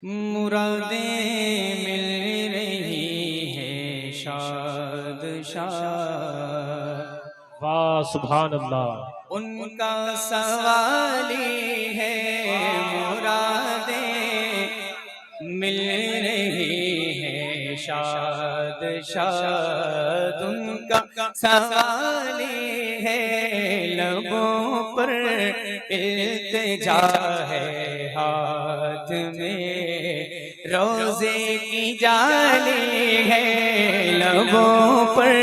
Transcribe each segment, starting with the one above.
मुरादें मिल रही है शाद शाद। वाह सुभान अल्लाह। उनका सवाली है मुरादें मिल रही है शाद शाद। उनका सवाली है लबों पर इल्तिजा है हाथ में रोजे की जाली है लबों पर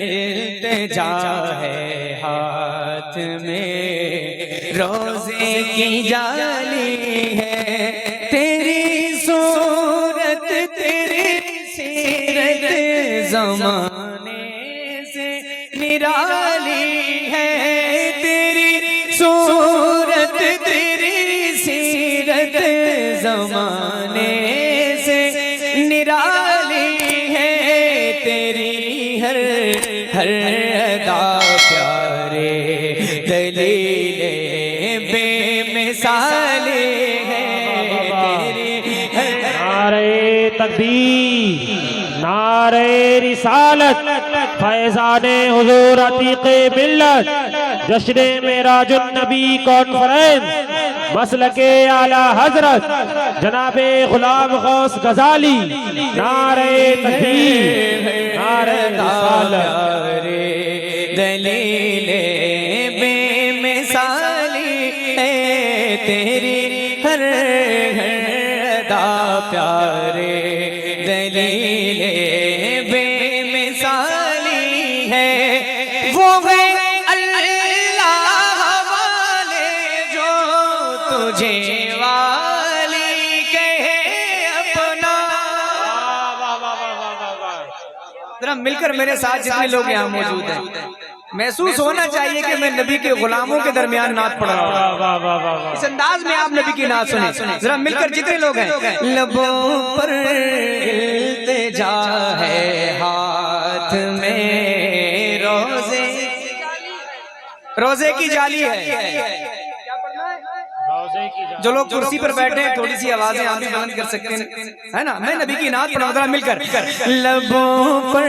इल्तिजा है हाथ में रोजे की जाली है। तेरी सूरत तेरी सीरत ज़माने से निराली है। तेरी सूरत तेरी सीरत ज़माने से निराली है। तेरी हर हर अदा प्यारे दलीले बेमिसाले है। तेरी नारे तकबीर, नारे रिसालत, फैज़ाने हुजूर अतीक़े मिल्लत, जश्ने मेराजुन नबी कॉन्फ्रेंस, मसलके आला हजरत जनाबे गुलाम गौस गजाली। नारे तकबीर, नारे रिसालत, दलीले बेमिसाली है। तेरी हर अदा प्यारे दलीले बेमिसाली है। वो है अल्लाह वाले जो तुझे वाली कहे अपना। जरा मिलकर मेरे साथ जितने लोग यहाँ मौजूद हैं महसूस होना चाहिए कि मैं नबी के गुलामों के दरमियान नात पढ़ रहा हूँ। इस अंदाज में आप नबी की नात सुने। जरा मिलकर जितने लोग हैं लबों पर इल्तिजा है हाथ में रोजे की जाली है। जो लोग कुर्सी पर बैठे हैं थोड़ी सी आवाजें आप भी बंद कर सकते हैं, है ना। मैं नबी की नात पढ़ा जरा मिलकर। लबों पर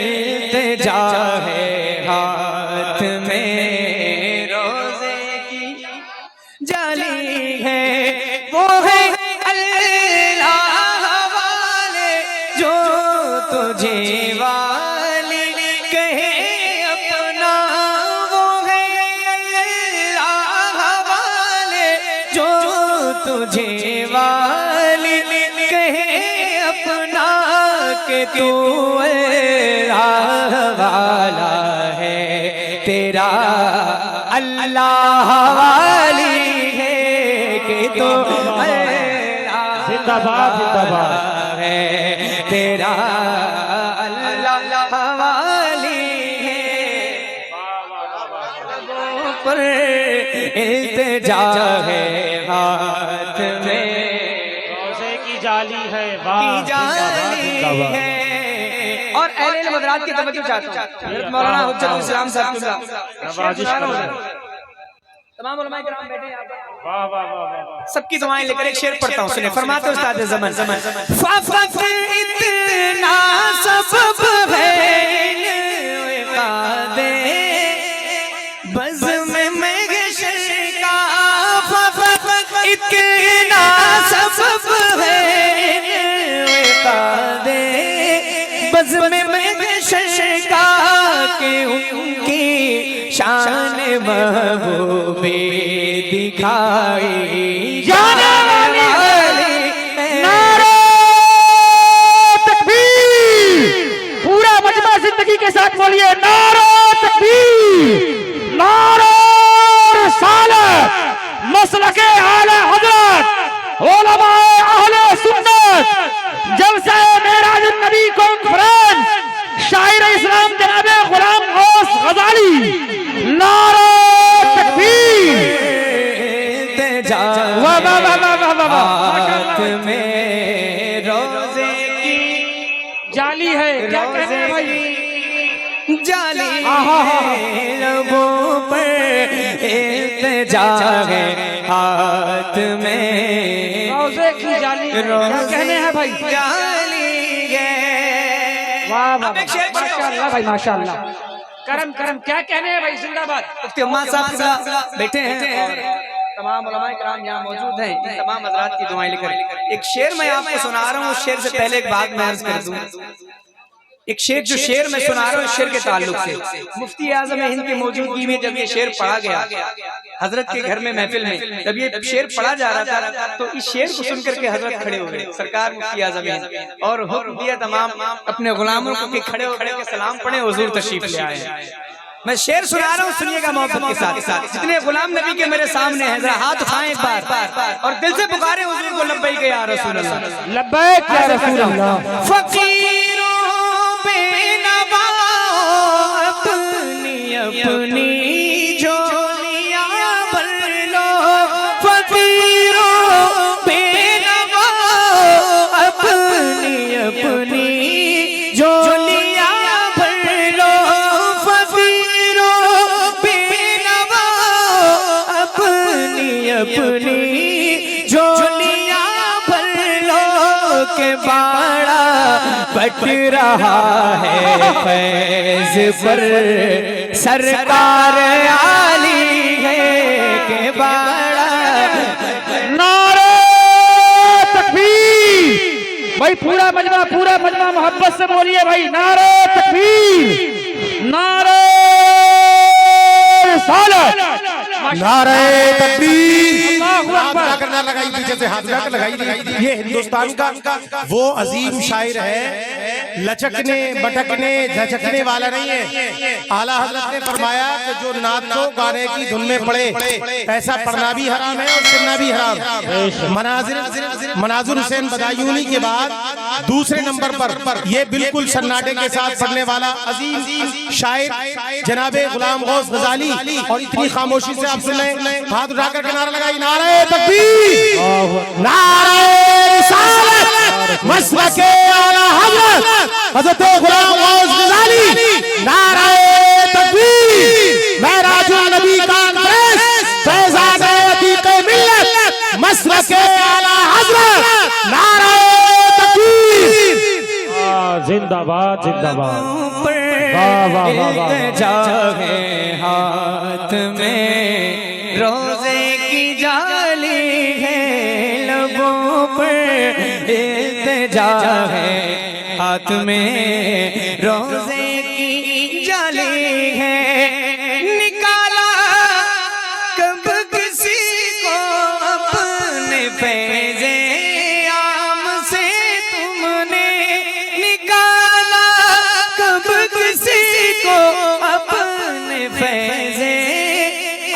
इल्तिजा है हाथ में रोजे की जाली है। वो है अल्लाह वाले जो तुझे वाली कहे अपना। वो है अल्लाह वाले जो तुझे वाली कहे अपना। के तू अल्लाह वाला है तेरा अल्लाह वाली है। कि तू जिंदाबाद जिंदाबाद है तेरा अल्लाह वाली है। पर इल्तिजा है हाथ में रोजे की जाली है। वाह जाली है। और अहले मदरात की तवज्जो चाहता हूं मौलाना हुज्जतुल इस्लाम साहब तमाम उलमाए किराम बैठे हैं यहाँ पर। वाह वाह वाह वाह। सबकी दुआएं लेकर एक शेर पढ़ता हूँ सुने। फरमाते उस्ताद ज़मान फ़क़त इतना सबब है कादे बज़्म में महशर का। फ़क़त इतना सबब है कादे बज़्म में महशर का। के उनकी शान महबूबे दिखाई जाने वाली। नारे तकबीर। पूरा मजमा जिंदगी के साथ बोलिए नारे तकबीर, नारे रिसालत, मसलके आला हजरत, उलमाए अहले सुन्नत, जलसा मेराजुन नबी कॉन्फ्रेंस, शायर इस्लाम जनाबे गुलाम गौस गजाली। नारे तकबीर। हाथ में रोजे की जाली है। क्या कहते हैं भाई? जाली लबों पर इल्तिजा है हाथ में रोजे की जाली है, क्या कहने हैं भाई? जाली है। वाह वाह, अब एक शेर माशाअल्लाह भाई, माशाअल्लाह। करम करम, क्या कहने हैं भाई? जिंदाबाद। मुफ्ती उम्मा साहब बैठे हैं और तमाम उलमाए किराम यहाँ मौजूद हैं, इन तमाम हज़रात की दुआएं लेकर एक शेर मैं आपको सुना रहा हूँ। उस शेर से पहले एक बात मैं अर्ज कर दूं। एक शेर जो शेर मैं सुना रहा हूँ, शेर के ताल्लुक से मुफ्ती आज़म हिंद की मौजूदगी में जब ये शेर पढ़ा गया हजरत के घर में महफिल में, जब ये शेर पढ़ा जा रहा था तो इस शेर को सुनकर के हजरत खड़े हो गए, सरकार मुफ्ती आज़म हिंद, और हुक्म दिया तमाम अपने गुलामों को कि खड़े हो सलाम पढ़े, हुजूर तशरीफ ले आए। मैं शेर सुना रहा हूँ, सुनिएगा मोहब्बत के साथ। जितने गुलाम नबी के मेरे सामने हैं जरा हाथ उठाएं एक बार और दिल से पुकारे हुजूर को, लब्बैक या रसूल अल्लाह, लब्बैक या रसूल अल्लाह। फकीरों बेनवा अपनी अपनी झोलियां भर लो, फकीरों बेनवा अपनी अपनी झोलियां भर लो, फकीरों बेनवा अपनी अपनी झोलियां भर लो के बाड़ा बट रहा है फैज़ पर सरकार आली है के बाड़ा। नारे तकबीर भाई, पूरा मजमा मोहब्बत से बोलिए भाई, नारे तकबीर, नारे रिसालत, नारे तकबीर। अल्लाहु अकबर। करना लगाई पीछे से हाथ जाकर लगाई। ये हिंदुस्तान का वो अजीम शायर है, लचकने बटकने झचकने वाला नहीं है। आला हजरत ने फरमाया कि जो नात को गाने की धुन में पड़े, ऐसा पढ़ना भी हराम है और सुनना भी हराम। मनाजिर हुसैन बदायूनी के बाद दूसरे नंबर पर ये बिल्कुल सन्नाटे के साथ पढ़ने वाला अजीम शायर जनाबे गुलाम गौस गजाली, और इतनी खामोशी से आप सुन रहे, हाथ उठाकर के नारा लगाई, नारे तकबीर, नारे रिसालत, मसलके आला हजरत हजरत गुलाम गौस गजाली, नारे तकबीर, मेराजुल नबी का प्रेस, फैज़ाने अतीक़े मिल्लत, मसलके आला हजरत, नारे तकबीर। जिंदाबाद जिंदाबाद, वाह वाह वाह वाह। जाए हाथ में रोजे की जाली है, लबों पर इल्तिजा है, हाथ में रोजे की जाली है, निकाला कब किसी को अपने फैज़े आम से तुमने, निकाला कब किसी को अपने फैज़े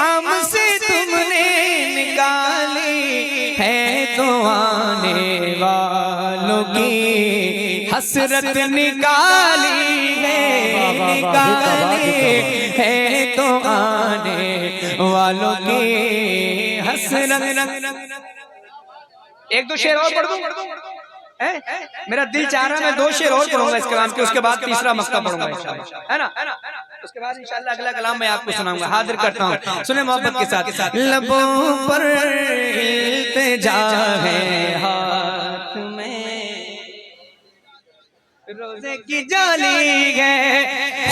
आम से तुमने, निकाली है तो आने वालों की हसरत निकाली है, निकाली है तो आने वालों की हसरत। एक दो शेर और पढ़ दूं? मेरा दिल चाह रहा है मैं दो शेर और पढ़ूंगा इस कलाम के, उसके बाद तीसरा मक्ता पढ़ूंगा इंशाल्लाह, है ना? उसके बाद इंशाल्लाह अगला कलाम मैं आपको सुनाऊंगा। हाजिर करता हूँ, सुने मोहब्बत के साथ। लबों पर इल्तिजा है, हाथ में रोजे की जाली है,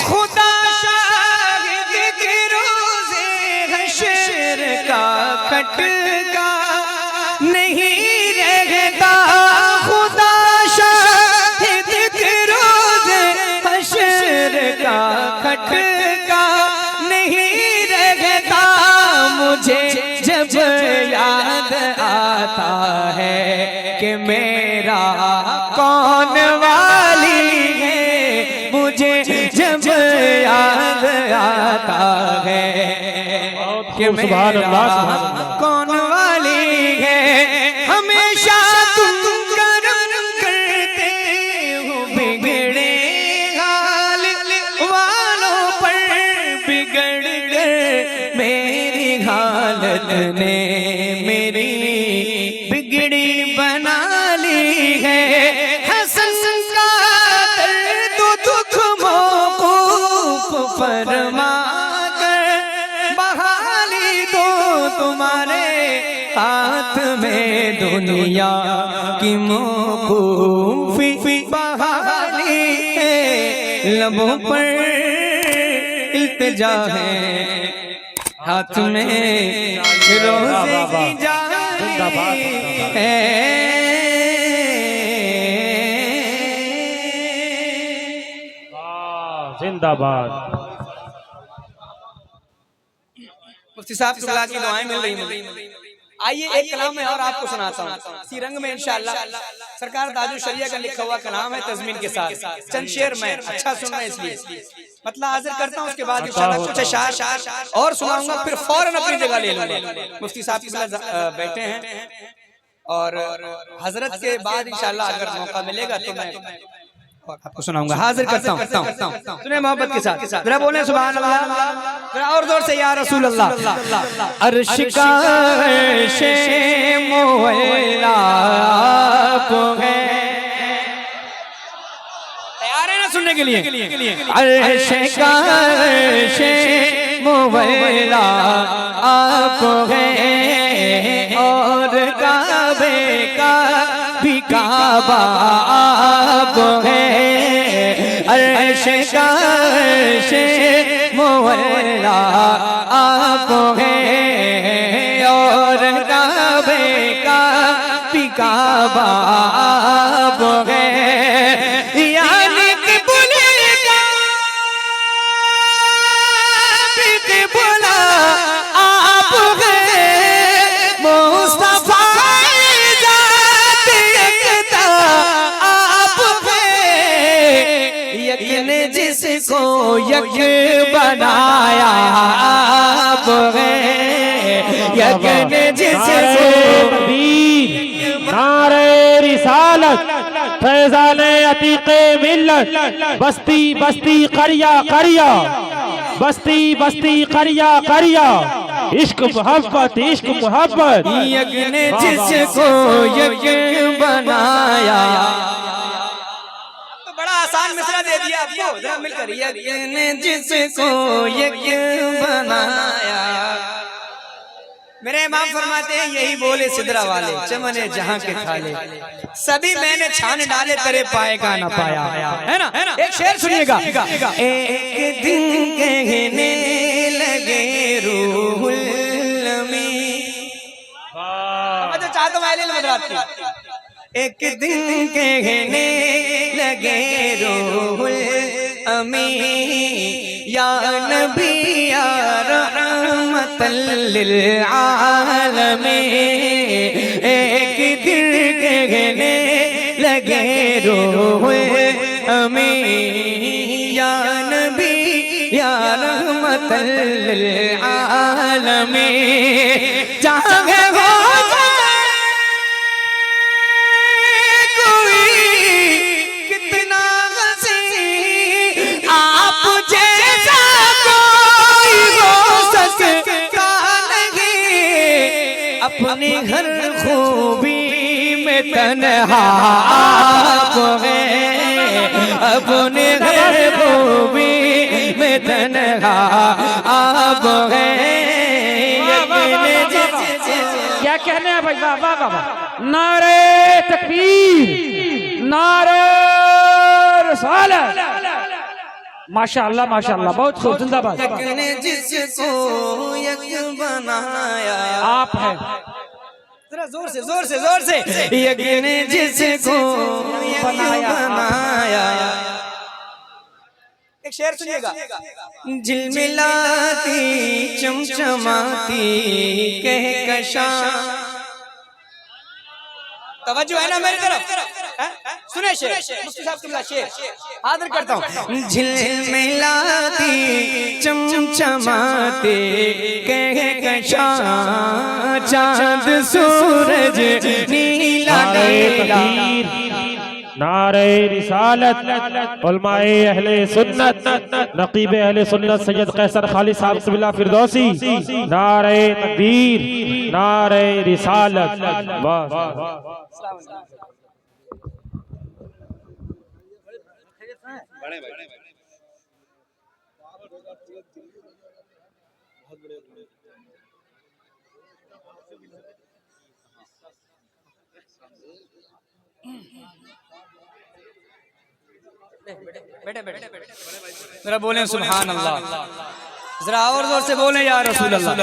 खुदा शाहिद के रोजे हश्र का खटका नहीं रहता, खुदा शाहिद के रोजे हश्र का खटका नहीं रहता, मुझे जब याद आता है कि मेरा कौन वाली है, मुझे जब याद आता है कि मेरा कौन वाली है, हमेशा तुम करम करते हो बिगड़े हाल वालों पर, बिगड़ कर मेरी हालत ने मेरी बिगड़ी बना ली है, हसन का दर्द दुख मौकूफ फरमा कर बहाली दो, तुम्हारे हाथ में दुनिया की मौकूफी बहाली है, लबों पर इल्तिजा है, हाथ में रोज़े की जाली है। जिंदाबाद। मुफ्ती साहब की दुआएं मिल रही मुझे। आइए एक कलाम में और आपको सुनाता हूँ इसी रंग में इंशाअल्लाह। सरकार ताजुल शरिया का लिखा हुआ कलाम है तज़मीन के साथ, चंद शेर में अच्छा सुनना इसलिए मतलब हाजिर करता हूँ। उसके बाद इंशाअल्लाह कुछ अशार और सुनाऊंगा, फिर फौरन अपनी जगह ले लूंगा। मुफ्ती साहब की बैठे हैं और हजरत के बाद इंशाअल्लाह अगर मौका मिलेगा तो मैं आपको सुनाऊंगा, हाजिर करता हूँ। सुने मोहब्बत के साथ, जरा बोले सुभान अल्लाह, जरा और जोर से या रसूल अल्लाह। अर्श का अर्शे मोहल्ला को है, तैयार है ना सुनने के लिए? अर्श का अर्शे मोहल्ला आपको है, और काबे का भी काबा आपको है। अर्श का अर्श मोहल्ला आपको है, और काबे का भी काबा आपको है। यानी कि बुलेगा भी बुला आप है, मुस्तफा ने जिसको यक बनाया आप है, यक ने जिसको नारे रिसालत फैज़ाने अतीक़े मिल्लत, बस्ती बस्ती करिया करिया, बस्ती बस्ती करिया करिया, इश्क मोहब्बत इश्क मोहब्बत। यक ने जिसको यक बनाया, बड़ा आसान मिसरा दे दिया आपको, जरा मिलकर। यक ने जिसको यक बनाया, मेरे इमाम फरमाते हैं यही बोले सिदरा वाले, चमने जहां के थाले, सभी मैंने छान डाले तेरे पाए का ना पाया, है ना? एक शेर सुनिएगा। एक दिन कहने लगे रूहुल अमी, तो चाहता हूं एक दिन कहने लगे रूहुल अमी, या नबी या रहमतल लिल आलमीन। एक दिन कहने लगे रूहुल अमी, या नबी या रहमतल लिल आलमीन। चाहे हो अपनी हर खूबी में तन्हा आप है, अपनी हर खूबी में तन्हा आप है। क्या कहने हैं भाई? वाह वाह वाह, नारे तकबीर, नारे रिसालत, माशाअल्लाह माशाअल्लाह, बहुत खूब, जिंदाबाद। जिसको यक बनाया आप है, जरा जोर से जोर से जोर से। यक ने जिसको यक बनाया। एक शेर सुनिएगा। झिलमिलाती चमचमाती कहकशां, तवज्जो है ना मेरी तरफ? सुने शेर, मुफ्ती साहब तुमला शेर हाजिर करता हूँ। झिलमिलाती चमचमाती कहकशां, चांद सूरज नीला नीला। नारे रिसालत, उलमाए अहले सुन्नत, नकीब अहले सुन्नत सैयद कैसर खालिद साहब क़िबला फिरदौसी, नारे तकबीर, नारे रिसालत। वाह जरा बोलें सुभान अल्लाह, जरा और जोर से बोलें या रसूल अल्लाह।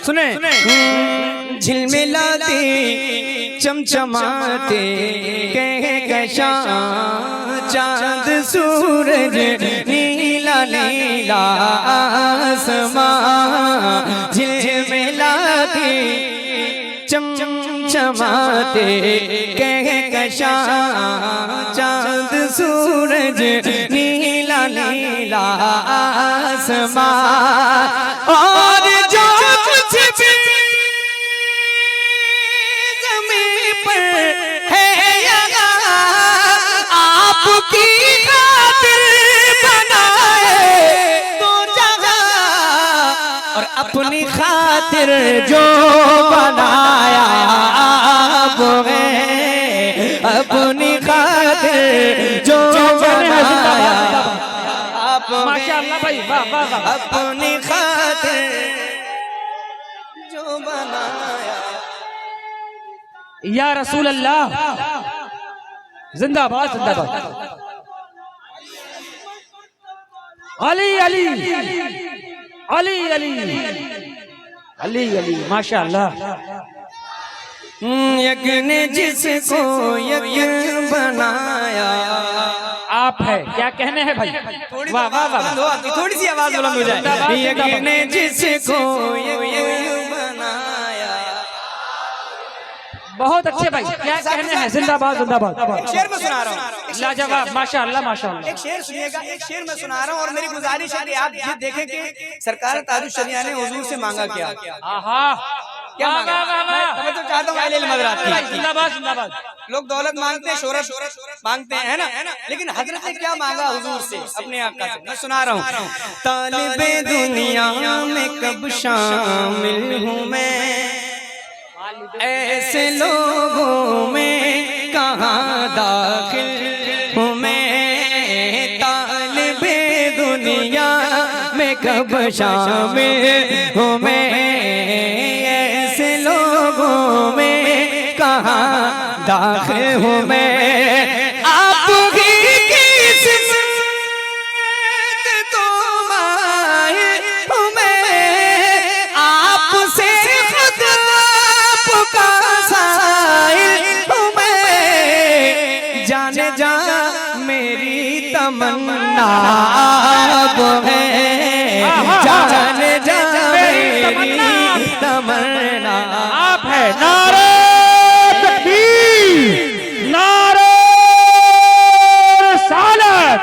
सुने झिलमिलाते चमचमाते कहकशां चांद सूरज नीला नीला आसमां, झिलमिलाते चमचमाते कहकशां चांद सूरज नीला नीला आसमां, और जो कुछ भी ज़मीन पर है यहाँ आपकी खातिर बनाए तो जहाँ, और अपनी खातिर जो बनाया आप है, अपनी खातिर जो बनाया आप, माशाअल्लाह भाई, वाह वाह वाह। अपनी खातिर जो बनाया। या रसूल अल्लाह, जिंदाबाद जिंदाबाद। अली अली अली अली अली अली, माशाअल्लाह। यज्ञ ने जिसको यज्ञ बनाया आप है, क्या कहने हैं भाई, वाह वाह वाह। थोड़ी सी आवाज बुलंद हो जाए। यज्ञ ने जिसको यज्ञ बनाया। बहुत अच्छे भाई, क्या कहने हैं, जिंदाबाद जिंदाबाद। शेर में सुना रहा हूँ, लाजवाब, माशाअल्लाह माशाअल्लाह। एक शेर सुनिएगा, एक शेर में सुना रहा हूँ, और मेरी गुजारिश है कि आप ये देखें कि सरकार ताजुश शरिया ने हुजूर से मांगा क्या। आहा, क्या मांगा? मैं तो चाहता हूँ जिंदाबाद जिंदाबाद। लोग दौलत मांगते हैं, शोहरत मांगते हैं, है ना, लेकिन हजरत ने क्या मांगा हुजूर से, अपने आका से। मैं सुना रहा हूँ। तालिबे दुनिया में कब शामिल हूँ मैं, ऐसे लोगों में कहाँ दाखिल हूँ मैं, तालिबे दुनिया में कब शामिल हूँ मैं, ऐसे लोगों में कहाँ दाखिल हूँ मैं, आपकी किस्मत तो माहिर हूँ मैं, आपसे खुदा का साइल हूँ मैं, जाने जा मेरी तमन्ना अब है, जाने जा मेरी तमन्ना आप है। नारे तकबीर, नारे रिसालत,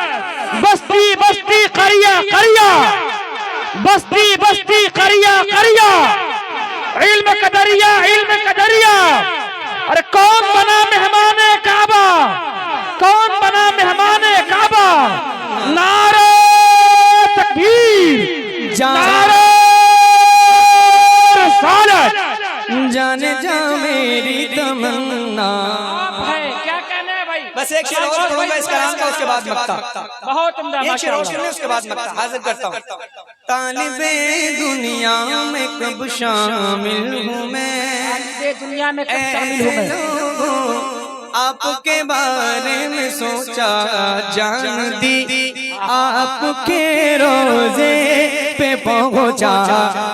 बस्ती बस्ती करिया करिया, बस्ती बस्ती करिया करिया, इल्म कदरिया इल्म कदरिया। अरे कौन बना मेहमान काबा, कौन बना मेहमान काबा। नारे तकबीर, नारे रिसालत, जाने जा मेरी तमन्ना है। क्या कहना है भाई, बस एक शेर और पढ़ूंगा इस कलाम का, उसके बाद मक्ता। बहुत उम्दा, एक शेर और माशाअल्लाह। सुनिए, उसके बाद मक्ता हाजिर करता हूँ। तालिबे दुनिया में कब शामिल हूँ मैं, दुनिया में कब शामिल हूँ मैं, आपके बारे में सोचा जान दी, आपके रोजे पे पहुँचा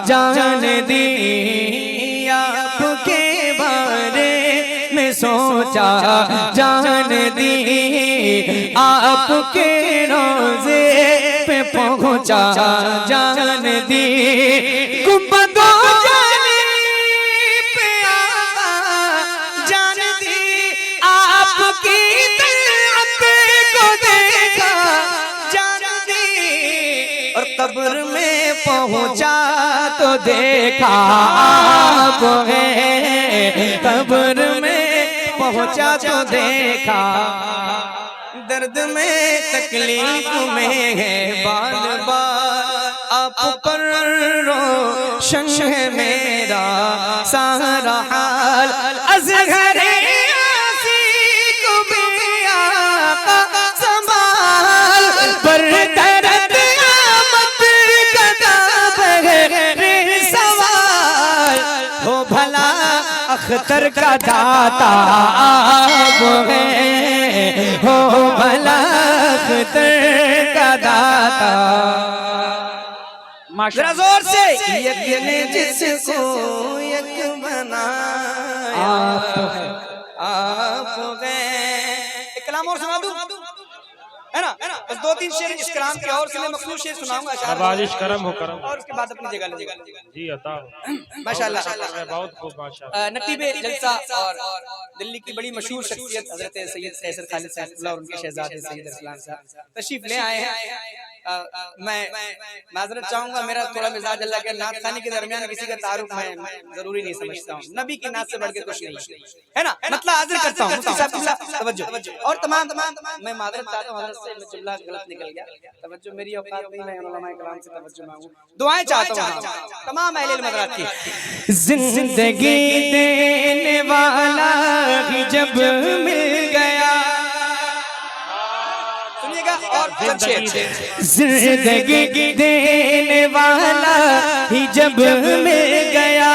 जान दी, आपके बारे में सोचा जान दी, आपके रोजे पे पहुँचा जान दी, गुंबदों जाने पे जान दी, आपकी तलअत को देखा जान दी, और कब्र में पहुँचा तो देखा आप है, कब्र में पहुँचा तो देखा, दर्द में तकलीफ में है बाल बाल, आप पर रोशन है मेरा सारा हाल, अज़हरे को भी आका संभाल, पर दर्द आमद कदा बगैर सवाल, हो भला अख्तर का दाता आप है, हो भला अख्तर का दाता। जरा जोर से यक ने जिसको यक बनाया आप गए। एक कलाम और सुना दूं, है ना? बस 2-3 शेर इस कलाम के और से मखसूस शेर सुनाऊंगा। नवाजिश करम हो करम, और उसके बाद अपनी जगह ले जी अता माशाल्लाह। बहुत खूब माशाल्लाह। नतीबे जलसा और दिल्ली की बड़ी मशहूर शख्सियत हजरत सैयद कैसर खालिद साहब और उनके शहजादे सैयद अरसलान साहब तशरीफ ले आए हैं। मैं माजरत चाहूंगा, मेरा थोड़ा मिजाज अल्लाह के नात खानी के दरमियान किसी का तारुफ मैं जरूरी नहीं समझता हूँ। नबी की नात से बढ़ के कुछ नहीं है ना, मतलब हाजिर करता हूँ। मुफ्ती साहब तवज्जो, और तमाम मैं माजरत चाहता हूँ हजरत से, जुमला गलत निकल गया, तवज्जो मेरी औकात नहीं, मैं उलमाए कलाम से तवज्जो मांगू, दुआएं चाहता हूँ तमाम अहले इल्म हज़रात की। जिंदगी देने वाला ही जब मिल गया, सुनिएगा और जिंदगी देने वाला ही जब मिल गया,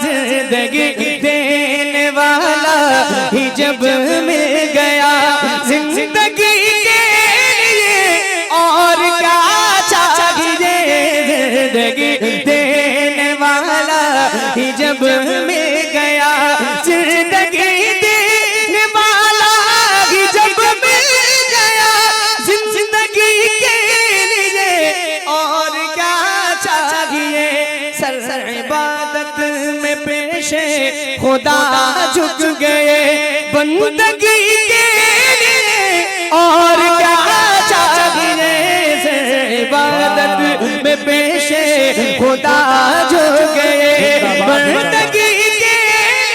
जिंदगी देने वाला ही जब मिल गया, जिंदगी के लिए और क्या चाहिए, जिंदगी देने वाला ही जब मिल गया, जिंदगी देने वाला ही जब मिल गया, जिंदगी के लिए और क्या चाहिए। सर इबादत में पेशे खुदा झुक गए, बंदगी के लिए और क्या चाहिए। सर इबादत में पेशे खुदा झुक गए, बंदगी के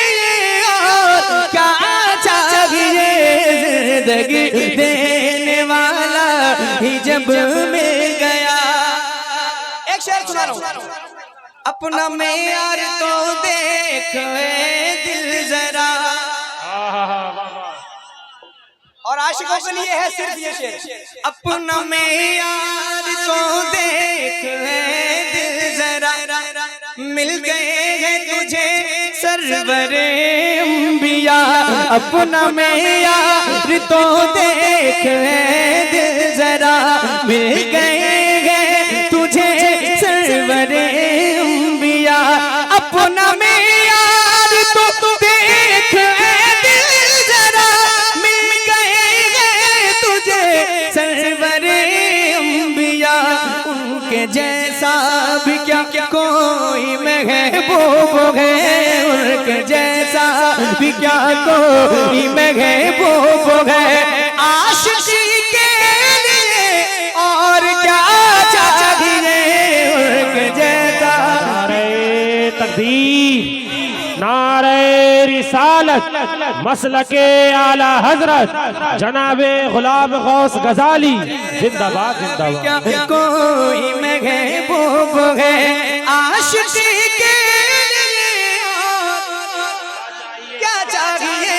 लिए और क्या चाहिए, जिंदगी देने वाला ही जब मिल गया। एक शेर सुना रहा हूं, अपना मेयार तो देख दिल जरा, और आशिकों के लिए है सिर्फ ये शेर, अपना मेयार तो देख दिल जरा, मिल गए हैं तुझे सरवरे अंबिया, अपना मेयार तो देख दिल जरा, मिल गए हैं तुझे सरवरे अंबिया, अपना मेयार तो देख दिल जरा, मिल गए हैं तुझे सरवरे अंबिया, उनके जैसा भी क्या कोई महबूब है, उनके जैसा भी क्या कोई महबूब है, आशिकी के लिए और क्या चाहिए, उनके जैसा। नारे तकबीर, नारे रिसालत, मसलके आला हजरत जनाबे गुलाम गौस गजाली जिंदाबाद जिंदाबाद। क्या कोई महबूब है, आशिकी के लिए क्या चाहिए,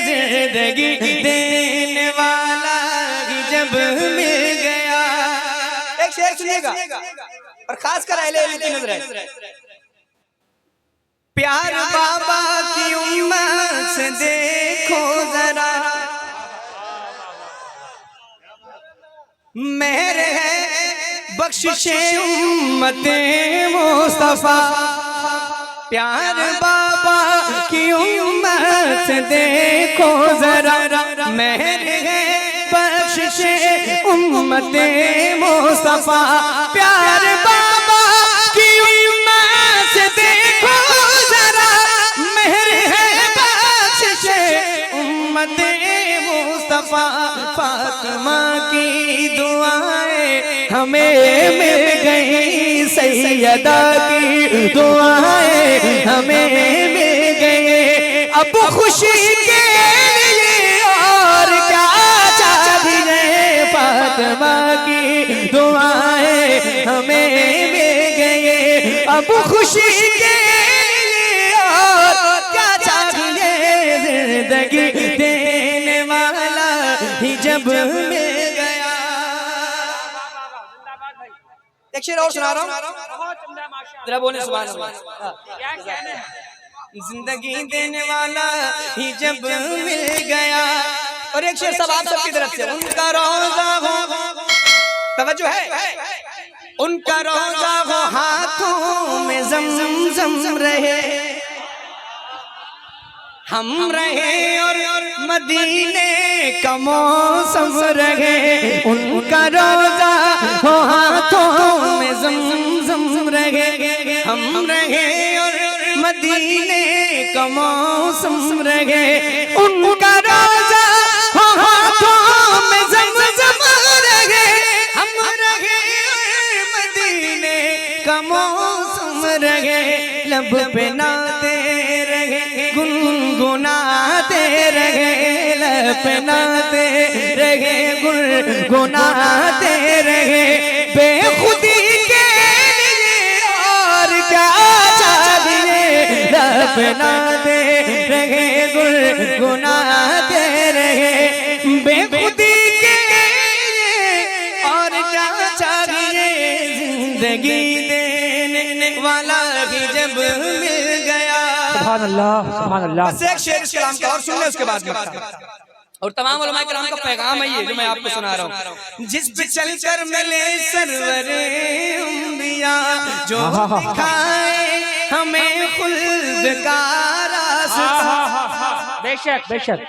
जिंदगी देने वाला ही जब मिल गया। एक शेर सुनिएगा और खास कर अहले इल्म की नजर है, प्यार बाबा की उम्मत से देखो जरा, मेहर है बख्शिशे उम्मते मुस्तफा, प्यार बाबा की उम्मत से देखो जरा, मेहर है बख्शिशे उम्मते मुस्तफा, प्यार बाबा की उम्मत से देखो जरा, मेहर है बख्शिशे उम्मते मुस्तफा, फातिमा की दुआएं हमें मिल गई, सैयदा की दुआएं हमें मिल गई, अब खुशी के लिए और क्या चाहिए, फातिमा की दुआएं हमें मिल गई, अब खुशी के लिए और क्या चाहिए, जिंदगी देने वाला ही जब मिल गया। एक शेर और सुना रहा हूँ, जरा बोले सुभान अल्लाह। जिंदगी देने वाला ही जब मिल गया, और एक शेर सब आप सबकी तरफ से। उनका रोजा हो, तवज्जो है, उनका रोजा हो हाथों में ज़मज़म रहे, हम रहे और मदीने का मौसम रहे। उनका रोजा हो हाथों में ज़मज़म रहे, हम रहे और मदीने का मौसम रहे। उनका रोजा हो हाथों में ज़मज़म रहे, हम रहे और मदीने का मौसम रहे। लब पे नाते रहे, गुनगुनाते रहे, लब पे नाते रहे, गुनगुनाते रहे। बेखुदी के लिए और क्या चाहिए, लब पे नाते रहे, गुनगुनाते रहे। बेखुदी के लिए और क्या चाहिए, जिंदगी देने वाला ही जब मिल गया। सुभान अल्लाह। बस एक शेर इस कलाम का और सुन ले, उसके बाद और तमाम उलमा किराम का पैगाम है ये जो मैं आपको सुना रहा हूँ। जिस पे चलकर मिले सरवरे अंबिया, जो दिखाए हमें खुल्द का रास्ता। बेशक बेशक।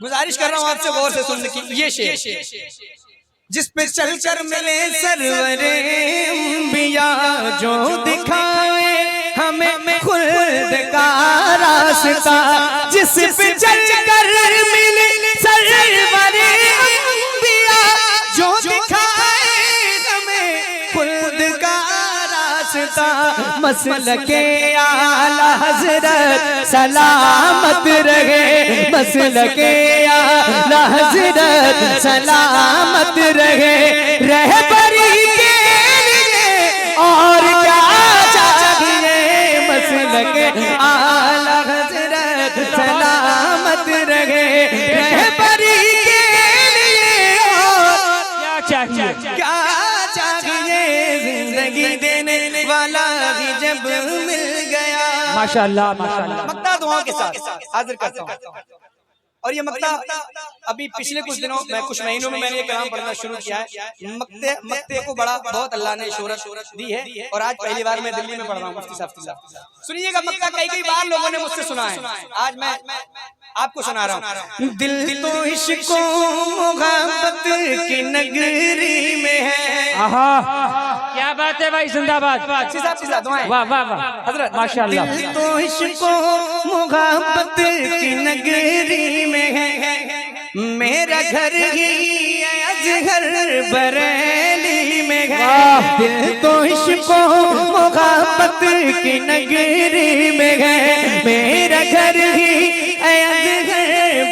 गुजारिश कर रहा हूँ आपसे गौर से सुनने की ये शेर। जिस पे चलकर मिले सरवरे अंबिया, जो दिखाए हमें खुल्द का रास्ता। जिस पे चलकर मिले सरवरे अंबिया, जो दिखाए हमें खुल्द का रास्ता। मसलके आला हज़रत सलामत रहे, मसलके आला हज़रत सलामत रहे। रहबरी के लिए और क्या चाहिए, मसलके आला हज़रत सलामत रहे। रहबरी के लिए और क्या चाहिए, क्या चाहिए, जिंदगी देने वाला ही जब मिल गया। माशाअल्लाह माशाअल्लाह। मक्ता दुआओं के साथ हाजिर करता हूँ। और ये मक्ता अभी पिछले कुछ दिनों में, कुछ महीनों में मैंने ये कलाम पढ़ना शुरू किया है। मक्ते को बहुत अल्लाह ने शोहरत दी है और आज पहली बार मैं दिल्ली में पढ़ रहा हूँ। मुफ्ती साहब सुनिएगा, मक्ता कई बार लोगों ने मुझसे सुना है, आज मैं आपको सुना रहा हूँ। दिल तो इश्क मोहब्बत की नगरी में है। आहा, क्या बात है भाई, जिंदाबाद। वाह वाह वाह हजरत, माशाअल्लाह। दिल तो इश्क मोहब्बत की नगरी में है, मेरा घर ही अजहर बरेली में है। दिल तो इश्क मोहब्बत की नगरी में है, मेरा घर ही अजहर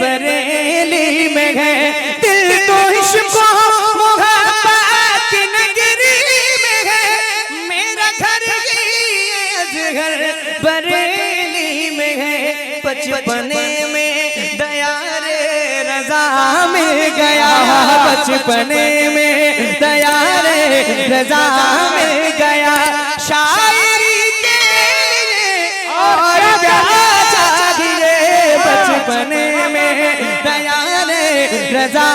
बरेली में है। दिल तो इश्क मोहब्बत की नगरी में है, मेरा घर ही अजहर बरेली में है। बचपने में दयारे रज़ा मिल गया, बचपने में दयारे रज़ा मिल गया। शायरी के लिए और क्या चाहिए, बचपने में दयारे रज़ा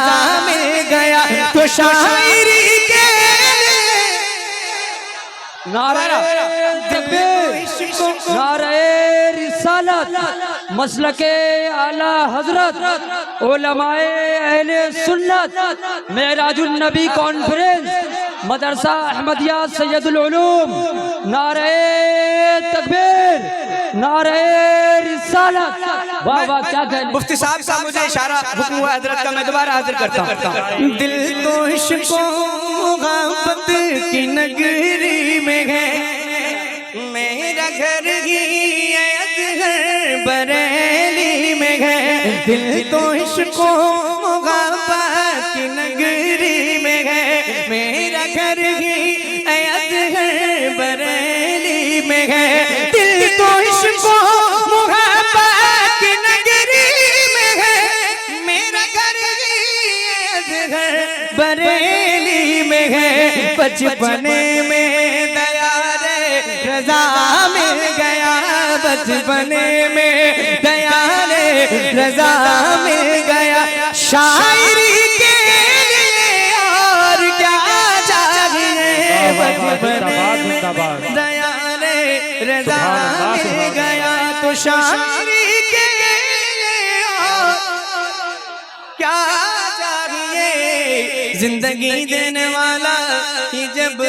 मिल गया। तो शायरी के लिए नारा तकबीर, नारे रिसालत, मसलके आला हजरत, उलमाए अहले सुन्नत, मेराजुल नबी कॉन्फ्रेंस, मदरसा अहमदिया सैयदुल उलूम। नारे तकबीर, नारे रिसालत। वाह वाह, क्या कहने। मुफ्ती साहब का मुझे इशारा हुक्म हुआ हजरत का, मैं दोबारा हाजिर करता हूँ। दिल तो इश्क मोहब्बत की नगरी में है, मेरा घर ही अजहर बरेली में है। दिल तो इश्क मोहब्बत की नगरी में है, मेरा घर ही अजहर बरेली में है। दिल तो इश्क मोहब्बत की नगरी में है, मेरा घर ही अजहर बरेली में है। बचपने में दयारे रज़ा मिल गया, बचपने में दयारे रज़ा मिल गया। शायरी के लिए और क्या चाहिए, बचपन दया रे रजा मिल गया तो शायरी के लिए और क्या चाहिए, जिंदगी देने वाला ही जब